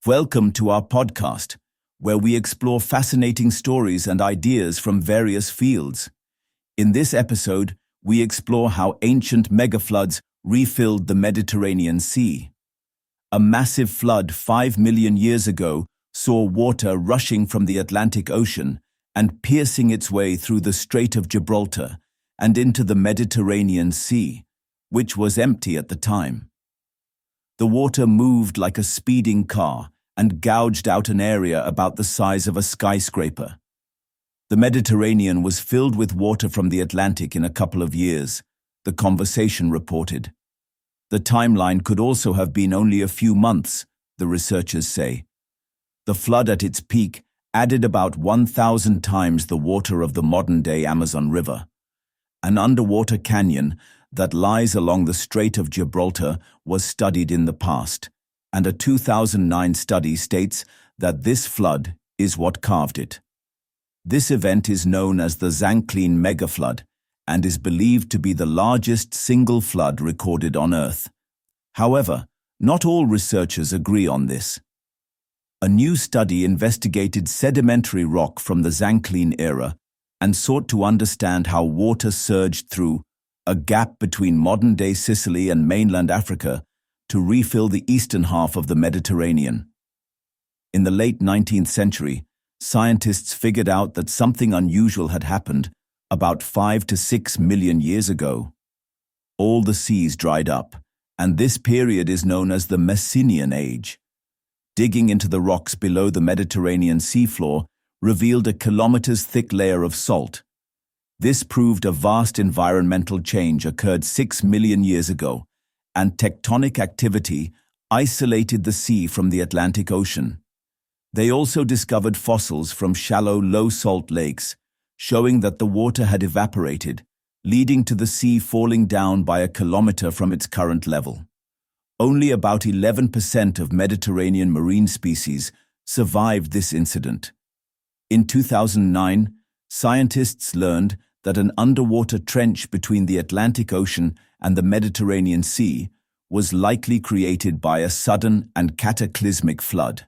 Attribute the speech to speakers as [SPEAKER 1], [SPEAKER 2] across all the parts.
[SPEAKER 1] Welcome to our podcast, where we explore fascinating stories and ideas from various fields. In this episode, we explore how ancient megafloods refilled the Mediterranean Sea. A massive flood 5 million years ago saw water rushing from the Atlantic Ocean and piercing its way through the Strait of Gibraltar and into the Mediterranean Sea, which was empty at the time. The water moved like a speeding car and gouged out an area about the size of a skyscraper. The Mediterranean was filled with water from the Atlantic in a couple of years, the Conversation reported. The timeline could also have been only a few months, the researchers say. The flood at its peak added about 1,000 times the water of the modern-day Amazon River. An underwater canyon that lies along the Strait of Gibraltar was studied in the past, and a 2009 study states that this flood is what carved it. This event is known as the Zanclean Megaflood and is believed to be the largest single flood recorded on Earth. However, not all researchers agree on this. A new study investigated sedimentary rock from the Zanclean era and sought to understand how water surged through a gap between modern-day Sicily and mainland Africa to refill the eastern half of the Mediterranean. In the late 19th century, scientists figured out that something unusual had happened about 5 to 6 million years ago. All the seas dried up, and this period is known as the Messinian Age. Digging into the rocks below the Mediterranean seafloor revealed a kilometers-thick layer of salt. This proved a vast environmental change occurred 6 million years ago, and tectonic activity isolated the sea from the Atlantic Ocean. They also discovered fossils from shallow, low-salt lakes, showing that the water had evaporated, leading to the sea falling down by a kilometer from its current level. Only about 11% of Mediterranean marine species survived this incident. In 2009, scientists learned that an underwater trench between the Atlantic Ocean and the Mediterranean Sea was likely created by a sudden and cataclysmic flood.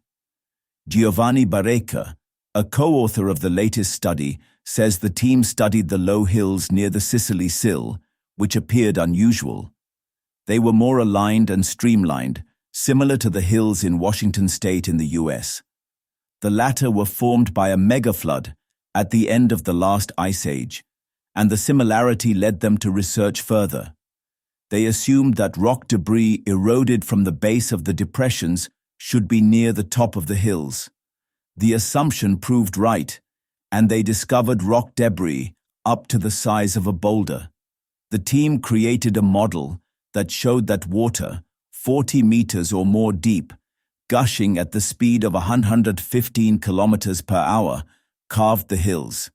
[SPEAKER 1] Giovanni Barreca, a co-author of the latest study, says the team studied the low hills near the Sicily sill, which appeared unusual. They were more aligned and streamlined, similar to the hills in Washington state in the US. The latter were formed by a megaflood at the end of the last ice age, and the similarity led them to research further. They assumed that rock debris eroded from the base of the depressions should be near the top of the hills. The assumption proved right, and they discovered rock debris up to the size of a boulder. The team created a model that showed that water, 40 meters or more deep, gushing at the speed of 115 kilometers per hour, carved the hills.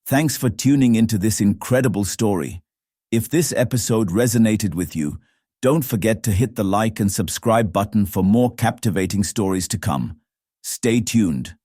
[SPEAKER 1] Thanks for tuning into this incredible story. If this episode resonated with you, don't forget to hit the like and subscribe button for more captivating stories to come. Stay tuned.